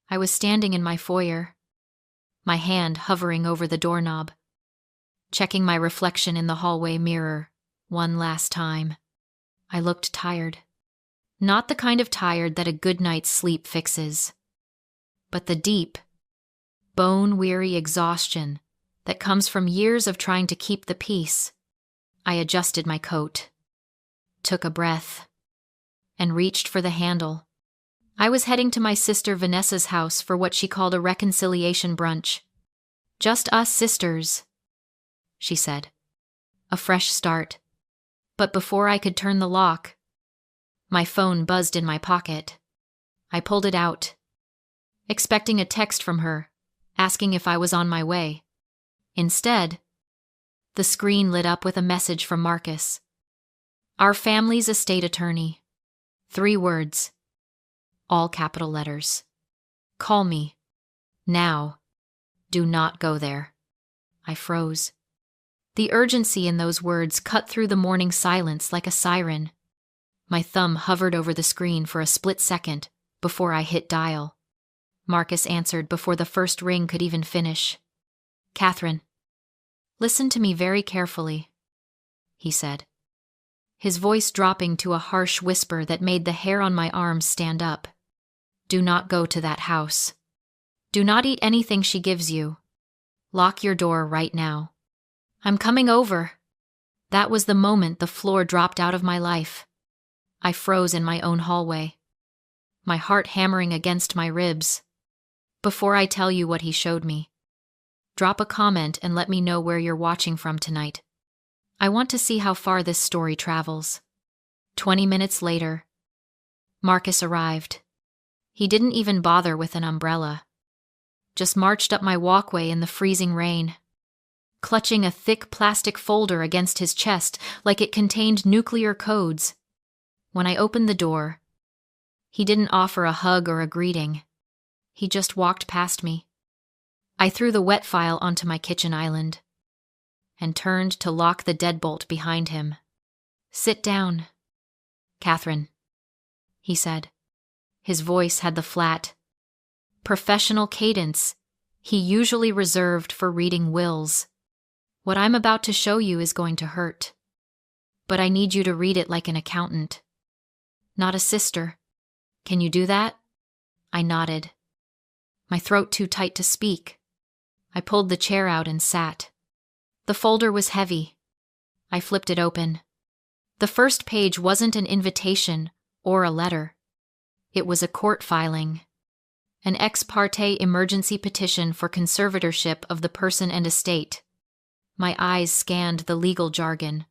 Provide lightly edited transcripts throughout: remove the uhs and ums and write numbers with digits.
I was standing in my foyer, my hand hovering over the doorknob, checking my reflection in the hallway mirror one last time. I looked tired. Not the kind of tired that a good night's sleep fixes, but the deep, bone-weary exhaustion that comes from years of trying to keep the peace. I adjusted my coat, took a breath, and reached for the handle. I was heading to my sister Vanessa's house for what she called a reconciliation brunch. Just us sisters, she said. A fresh start. But before I could turn the lock, my phone buzzed in my pocket. I pulled it out, expecting a text from her, asking if I was on my way. Instead, the screen lit up with a message from Marcus. Our family's estate attorney. 3 words. All capital letters. Call me. Now. Do not go there. I froze. The urgency in those words cut through the morning silence like a siren. My thumb hovered over the screen for a split second before I hit dial. Marcus answered before the first ring could even finish. Catherine, listen to me very carefully, he said, his voice dropping to a harsh whisper that made the hair on my arms stand up. Do not go to that house. Do not eat anything she gives you. Lock your door right now. I'm coming over. That was the moment the floor dropped out of my life. I froze in my own hallway, my heart hammering against my ribs. Before I tell you what he showed me, drop a comment and let me know where you're watching from tonight. I want to see how far this story travels. 20 minutes later, Marcus arrived. He didn't even bother with an umbrella. Just marched up my walkway in the freezing rain, clutching a thick plastic folder against his chest like it contained nuclear codes. When I opened the door, he didn't offer a hug or a greeting. He just walked past me. I threw the wet file onto my kitchen island and turned to lock the deadbolt behind him. Sit down, Catherine, he said. His voice had the flat, professional cadence he usually reserved for reading wills. What I'm about to show you is going to hurt, but I need you to read it like an accountant, not a sister. Can you do that? I nodded, my throat too tight to speak. I pulled the chair out and sat. The folder was heavy. I flipped it open. The first page wasn't an invitation or a letter. It was a court filing, an ex parte emergency petition for conservatorship of the person and estate. My eyes scanned the legal jargon,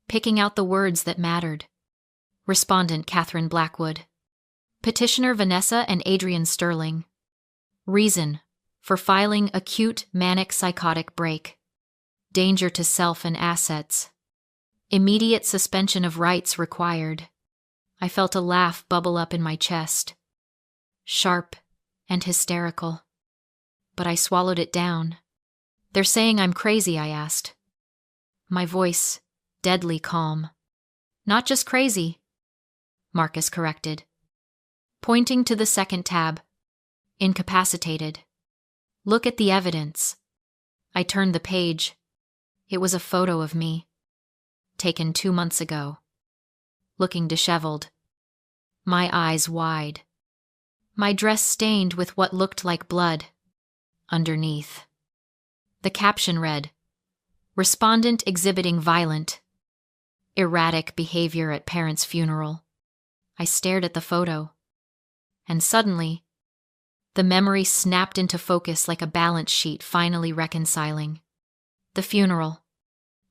picking out the words that mattered. Respondent Catherine Blackwood. Petitioner Vanessa and Adrian Sterling. Reason for filing acute manic psychotic break. Danger to self and assets. Immediate suspension of rights required. I felt a laugh bubble up in my chest. Sharp and hysterical. But I swallowed it down. They're saying I'm crazy, I asked. My voice deadly calm. Not just crazy, Marcus corrected, pointing to the second tab. Incapacitated. Look at the evidence. I turned the page. It was a photo of me, taken 2 months ago, looking disheveled, my eyes wide, my dress stained with what looked like blood. Underneath, the caption read, Respondent exhibiting violent, erratic behavior at parent's funeral. I stared at the photo, and suddenly, the memory snapped into focus like a balance sheet finally reconciling. The funeral.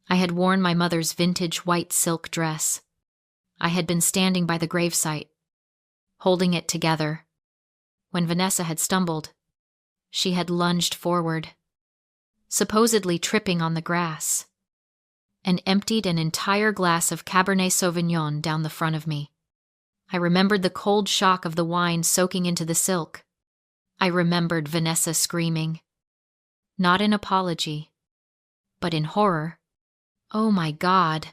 I had worn my mother's vintage white silk dress. I had been standing by the gravesite, holding it together. When Vanessa had stumbled, she had lunged forward, supposedly tripping on the grass, and emptied an entire glass of Cabernet Sauvignon down the front of me. I remembered the cold shock of the wine soaking into the silk. I remembered Vanessa screaming, not in apology, but in horror. Oh my God.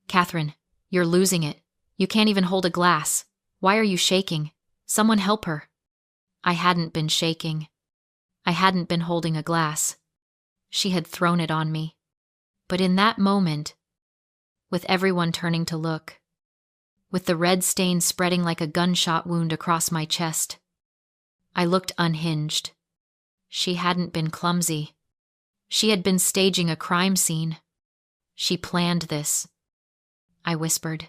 Catherine, you're losing it. You can't even hold a glass. Why are you shaking? Someone help her. I hadn't been shaking. I hadn't been holding a glass. She had thrown it on me. But in that moment, with everyone turning to look, with the red stain spreading like a gunshot wound across my chest, I looked unhinged. She hadn't been clumsy. She had been staging a crime scene. She planned this. I whispered.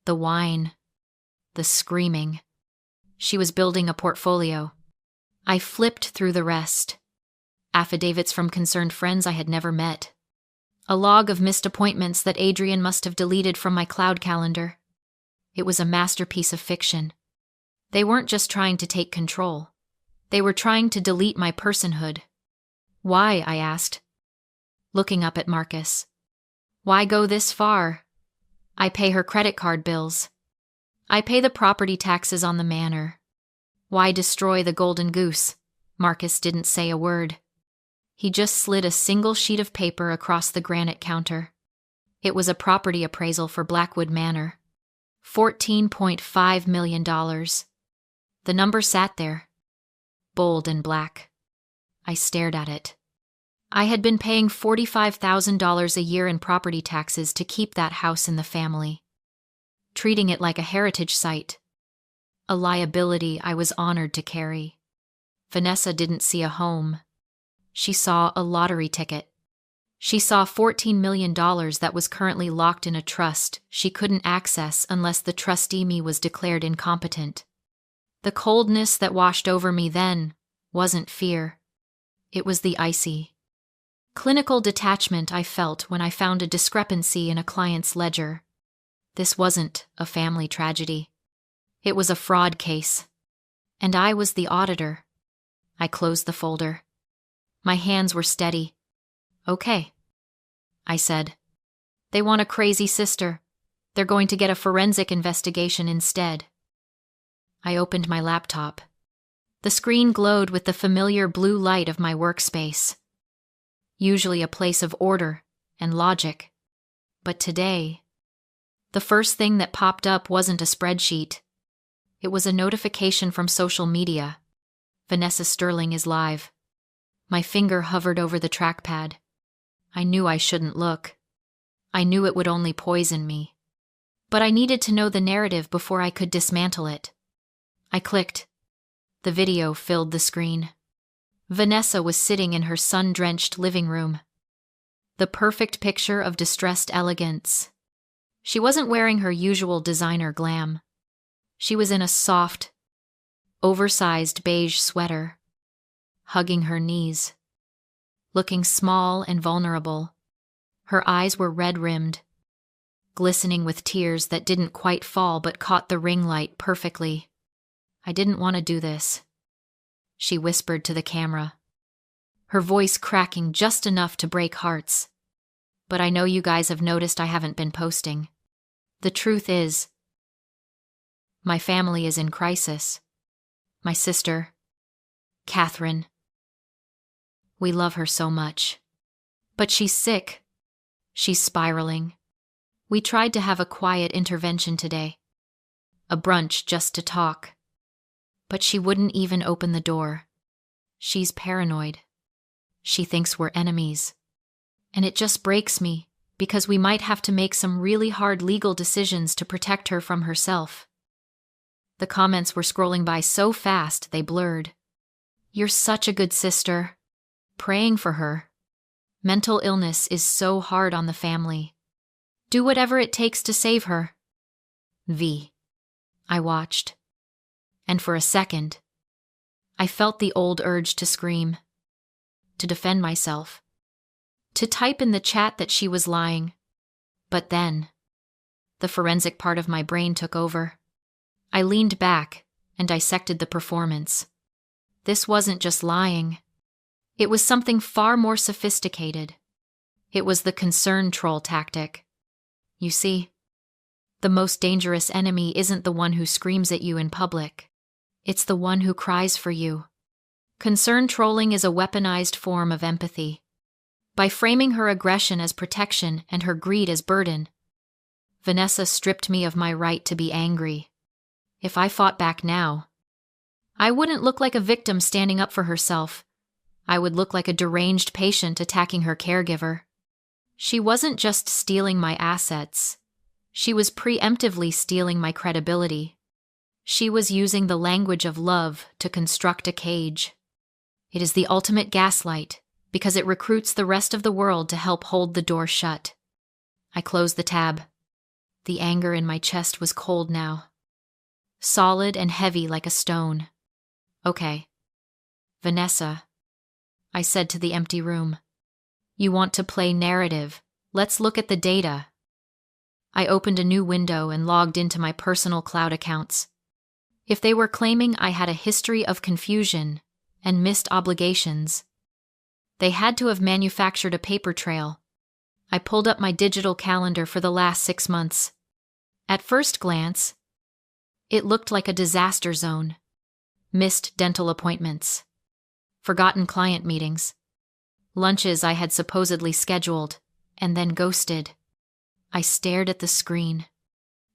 The wine. The screaming. She was building a portfolio. I flipped through the rest. Affidavits from concerned friends I had never met. A log of missed appointments that Adrian must have deleted from my cloud calendar. It was a masterpiece of fiction. They weren't just trying to take control. They were trying to delete my personhood. Why, I asked, looking up at Marcus. Why go this far? I pay her credit card bills. I pay the property taxes on the manor. Why destroy the golden goose? Marcus didn't say a word. He just slid a single sheet of paper across the granite counter. It was a property appraisal for Blackwood Manor. $14.5 million. The number sat there, bold and black. I stared at it. I had been paying $45,000 a year in property taxes to keep that house in the family, treating it like a heritage site, a liability I was honored to carry. Vanessa didn't see a home. She saw a lottery ticket. She saw $14 million that was currently locked in a trust she couldn't access unless the trustee me was declared incompetent. The coldness that washed over me then wasn't fear. It was the icy, clinical detachment I felt when I found a discrepancy in a client's ledger. This wasn't a family tragedy. It was a fraud case. And I was the auditor. I closed the folder. My hands were steady. Okay, I said. They want a crazy sister. They're going to get a forensic investigation instead. I opened my laptop. The screen glowed with the familiar blue light of my workspace. Usually a place of order and logic. But today, the first thing that popped up wasn't a spreadsheet. It was a notification from social media. Vanessa Sterling is live. My finger hovered over the trackpad. I knew I shouldn't look. I knew it would only poison me. But I needed to know the narrative before I could dismantle it. I clicked. The video filled the screen. Vanessa was sitting in her sun-drenched living room. The perfect picture of distressed elegance. She wasn't wearing her usual designer glam. She was in a soft, oversized beige sweater, hugging her knees, looking small and vulnerable. Her eyes were red-rimmed, glistening with tears that didn't quite fall but caught the ring light perfectly. I didn't want to do this, she whispered to the camera, her voice cracking just enough to break hearts. But I know you guys have noticed I haven't been posting. The truth is, my family is in crisis. My sister, Catherine. We love her so much. But she's sick. She's spiraling. We tried to have a quiet intervention today. A brunch just to talk. But she wouldn't even open the door. She's paranoid. She thinks we're enemies. And it just breaks me, because we might have to make some really hard legal decisions to protect her from herself. The comments were scrolling by so fast they blurred. You're such a good sister. Praying for her. Mental illness is so hard on the family. Do whatever it takes to save her. V. I watched. And for a second, I felt the old urge to scream, to defend myself, to type in the chat that she was lying. But then, the forensic part of my brain took over. I leaned back and dissected the performance. This wasn't just lying. It was something far more sophisticated. It was the concern troll tactic. You see, the most dangerous enemy isn't the one who screams at you in public. It's the one who cries for you. Concern trolling is a weaponized form of empathy. By framing her aggression as protection and her greed as burden, Vanessa stripped me of my right to be angry. If I fought back now, I wouldn't look like a victim standing up for herself. I would look like a deranged patient attacking her caregiver. She wasn't just stealing my assets. She was preemptively stealing my credibility. She was using the language of love to construct a cage. It is the ultimate gaslight because it recruits the rest of the world to help hold the door shut. I closed the tab. The anger in my chest was cold now, solid and heavy like a stone. Okay. Vanessa, I said to the empty room. You want to play narrative. Let's look at the data. I opened a new window and logged into my personal cloud accounts. If they were claiming I had a history of confusion and missed obligations, they had to have manufactured a paper trail. I pulled up my digital calendar for the last 6 months. At first glance, it looked like a disaster zone. Missed dental appointments, forgotten client meetings, lunches I had supposedly scheduled, and then ghosted. I stared at the screen.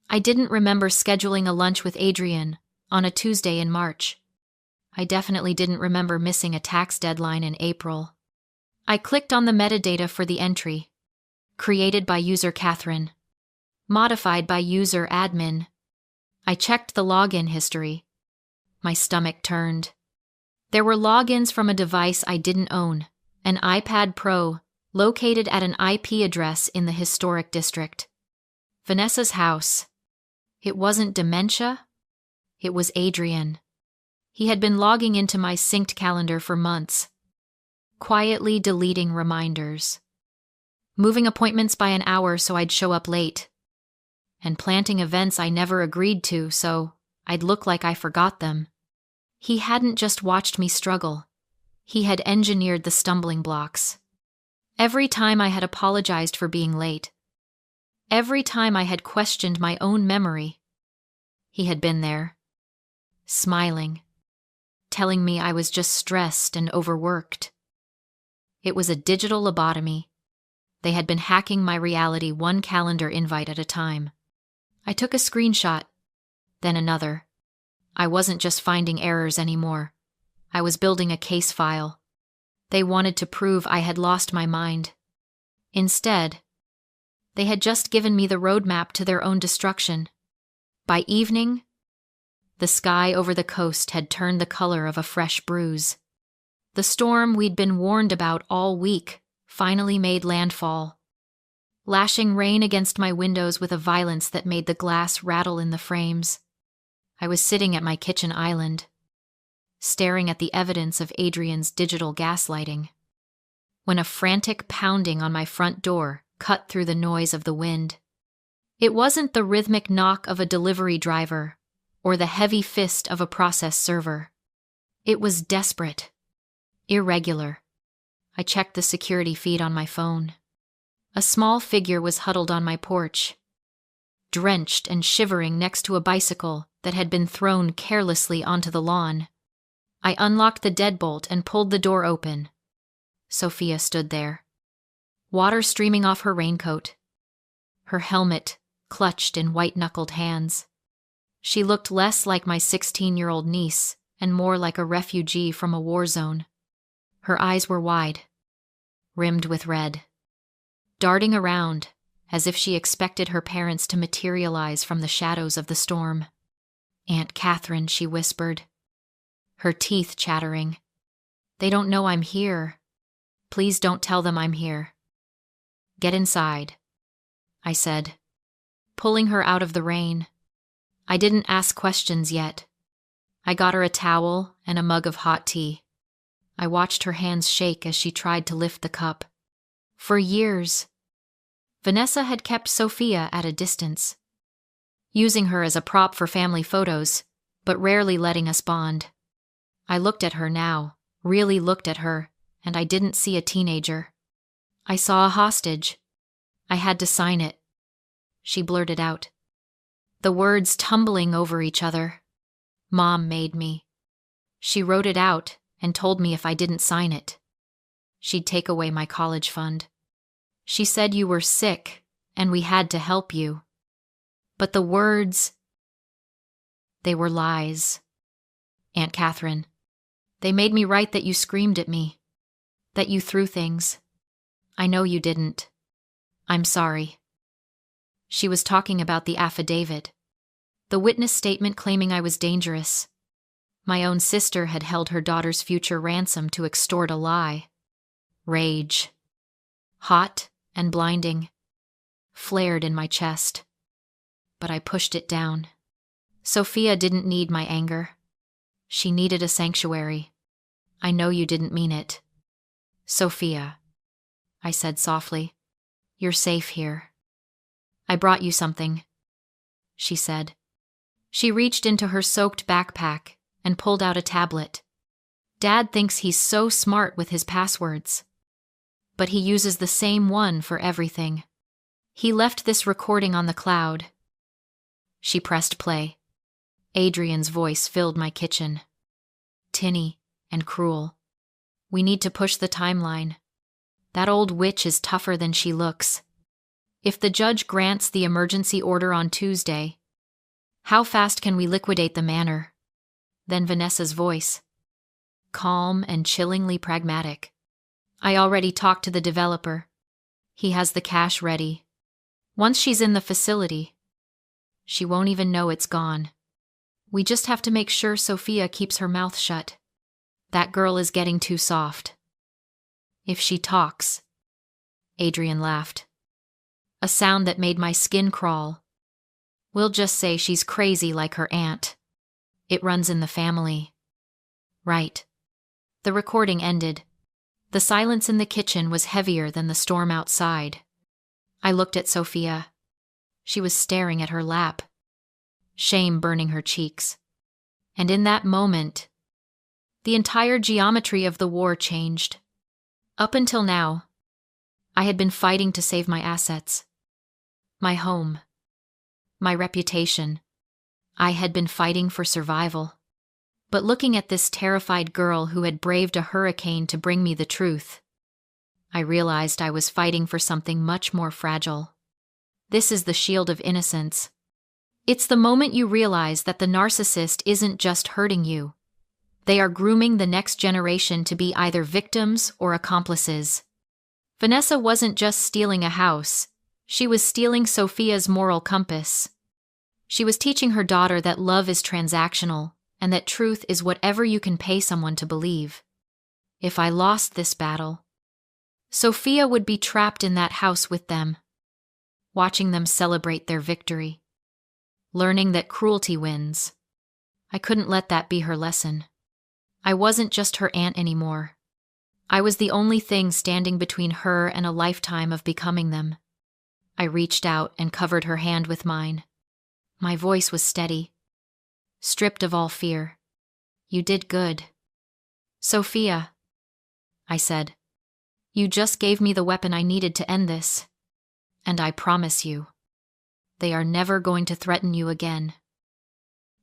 I didn't remember scheduling a lunch with Adrian on a Tuesday in March. I definitely didn't remember missing a tax deadline in April. I clicked on the metadata for the entry. Created by user Catherine. Modified by user admin. I checked the login history. My stomach turned. There were logins from a device I didn't own, an iPad Pro, located at an IP address in the historic district. Vanessa's house. It wasn't dementia. It was Adrian. He had been logging into my synced calendar for months, quietly deleting reminders, moving appointments by an hour so I'd show up late, and planting events I never agreed to so I'd look like I forgot them. He hadn't just watched me struggle. He had engineered the stumbling blocks. Every time I had apologized for being late, every time I had questioned my own memory, he had been there, smiling, telling me I was just stressed and overworked. It was a digital lobotomy. They had been hacking my reality one calendar invite at a time. I took a screenshot, then another. I wasn't just finding errors anymore. I was building a case file. They wanted to prove I had lost my mind. Instead, they had just given me the roadmap to their own destruction. By evening, the sky over the coast had turned the color of a fresh bruise. The storm we'd been warned about all week finally made landfall, lashing rain against my windows with a violence that made the glass rattle in the frames. I was sitting at my kitchen island, staring at the evidence of Adrian's digital gaslighting, when a frantic pounding on my front door cut through the noise of the wind. It wasn't the rhythmic knock of a delivery driver or the heavy fist of a process server. It was desperate, irregular. I checked the security feed on my phone. A small figure was huddled on my porch, drenched and shivering next to a bicycle that had been thrown carelessly onto the lawn. I unlocked the deadbolt and pulled the door open. Sophia stood there, water streaming off her raincoat, her helmet clutched in white-knuckled hands. She looked less like my 16-year-old niece and more like a refugee from a war zone. Her eyes were wide, rimmed with red, darting around as if she expected her parents to materialize from the shadows of the storm. "Aunt Catherine," she whispered, her teeth chattering. "They don't know I'm here. Please don't tell them I'm here." "Get inside," I said, pulling her out of the rain. I didn't ask questions yet. I got her a towel and a mug of hot tea. I watched her hands shake as she tried to lift the cup. For years, Vanessa had kept Sophia at a distance, using her as a prop for family photos, but rarely letting us bond. I looked at her now, really looked at her, and I didn't see a teenager. I saw a hostage. I had to sign it. She blurted out, the words tumbling over each other. "Mom made me." She wrote it out and told me if I didn't sign it, she'd take away my college fund. She said you were sick and we had to help you. But the words, they were lies. Aunt Catherine. They made me write that you screamed at me, that you threw things. I know you didn't. I'm sorry." She was talking about the affidavit, the witness statement claiming I was dangerous. My own sister had held her daughter's future ransom to extort a lie. Rage, hot and blinding, flared in my chest. But I pushed it down. Sophia didn't need my anger. She needed a sanctuary. I know you didn't mean it. Sophia, I said softly, you're safe here. I brought you something, she said. She reached into her soaked backpack and pulled out a tablet. Dad thinks he's so smart with his passwords. But he uses the same one for everything. He left this recording on the cloud. She pressed play. Adrian's voice filled my kitchen. Tinny and cruel. We need to push the timeline. That old witch is tougher than she looks. If the judge grants the emergency order on Tuesday, how fast can we liquidate the manor? Then Vanessa's voice. Calm and chillingly pragmatic. I already talked to the developer. He has the cash ready. Once she's in the facility, she won't even know it's gone. We just have to make sure Sophia keeps her mouth shut. That girl is getting too soft. If she talks, Adrian laughed. A sound that made my skin crawl. We'll just say she's crazy like her aunt. It runs in the family. Right. The recording ended. The silence in the kitchen was heavier than the storm outside. I looked at Sophia. She was staring at her lap, shame burning her cheeks. And in that moment, the entire geometry of the war changed. Up until now, I had been fighting to save my assets, my home, my reputation. I had been fighting for survival. But looking at this terrified girl who had braved a hurricane to bring me the truth, I realized I was fighting for something much more fragile. This is the shield of innocence. It's the moment you realize that the narcissist isn't just hurting you. They are grooming the next generation to be either victims or accomplices. Vanessa wasn't just stealing a house. She was stealing Sophia's moral compass. She was teaching her daughter that love is transactional, and that truth is whatever you can pay someone to believe. If I lost this battle, Sophia would be trapped in that house with them, watching them celebrate their victory, learning that cruelty wins. I couldn't let that be her lesson. I wasn't just her aunt anymore. I was the only thing standing between her and a lifetime of becoming them. I reached out and covered her hand with mine. My voice was steady, stripped of all fear. You did good. Sophia, I said, you just gave me the weapon I needed to end this. And I promise you, they are never going to threaten you again.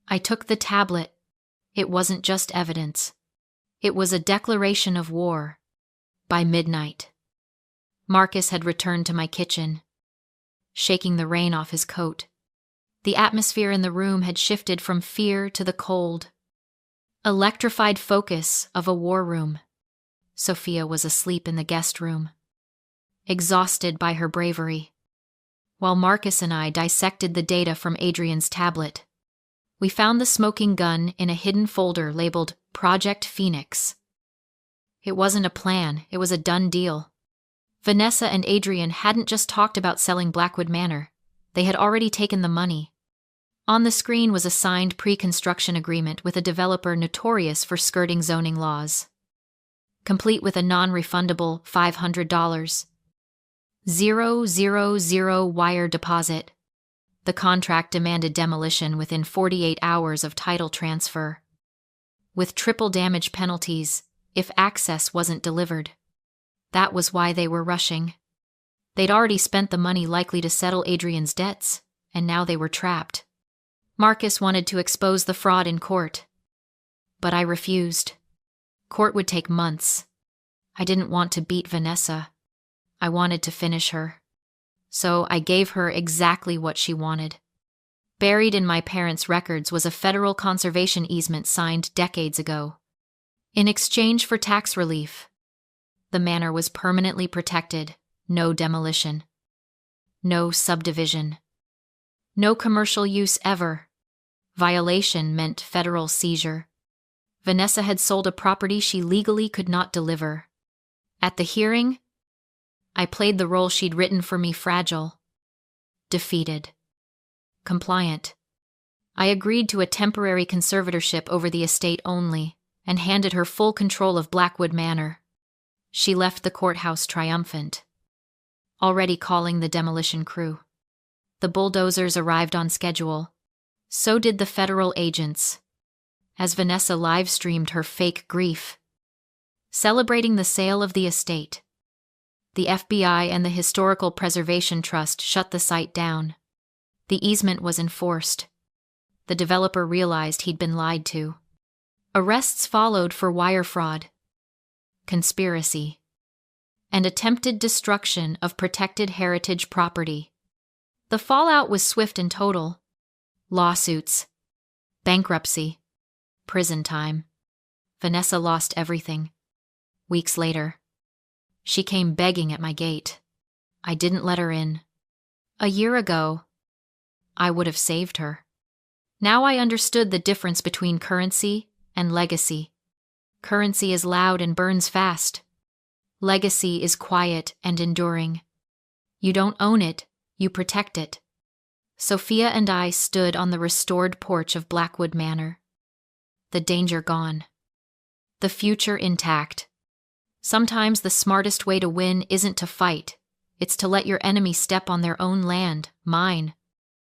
I took the tablet. It wasn't just evidence. It was a declaration of war. By midnight, Marcus had returned to my kitchen, shaking the rain off his coat. The atmosphere in the room had shifted from fear to the cold, electrified focus of a war room. Sophia was asleep in the guest room, exhausted by her bravery, while Marcus and I dissected the data from Adrian's tablet. We found the smoking gun in a hidden folder labeled Project Phoenix. It wasn't a plan, it was a done deal. Vanessa and Adrian hadn't just talked about selling Blackwood Manor. They had already taken the money. On the screen was a signed pre-construction agreement with a developer notorious for skirting zoning laws, complete with a non-refundable $500, 000 wire deposit. The contract demanded demolition within 48 hours of title transfer, with triple damage penalties if access wasn't delivered. That was why they were rushing. They'd already spent the money likely to settle Adrian's debts, and now they were trapped. Marcus wanted to expose the fraud in court, but I refused. Court would take months. I didn't want to beat Vanessa. I wanted to finish her. So I gave her exactly what she wanted. Buried in my parents' records was a federal conservation easement signed decades ago. In exchange for tax relief, the manor was permanently protected, no demolition, no subdivision, no commercial use ever. Violation meant federal seizure. Vanessa had sold a property she legally could not deliver. At the hearing, I played the role she'd written for me: fragile, defeated, compliant. I agreed to a temporary conservatorship over the estate only and handed her full control of Blackwood Manor. She left the courthouse triumphant, already calling the demolition crew. The bulldozers arrived on schedule. So did the federal agents, as Vanessa live-streamed her fake grief, celebrating the sale of the estate. The FBI and the Historical Preservation Trust shut the site down. The easement was enforced. The developer realized he'd been lied to. Arrests followed for wire fraud, conspiracy, and attempted destruction of protected heritage property. The fallout was swift and total. Lawsuits, bankruptcy, prison time. Vanessa lost everything. Weeks later, she came begging at my gate. I didn't let her in. A year ago, I would have saved her. Now I understood the difference between currency and legacy. Currency is loud and burns fast. Legacy is quiet and enduring. You don't own it, you protect it. Sophia and I stood on the restored porch of Blackwood Manor. The danger gone. The future intact. Sometimes the smartest way to win isn't to fight. It's to let your enemy step on their own land, mine,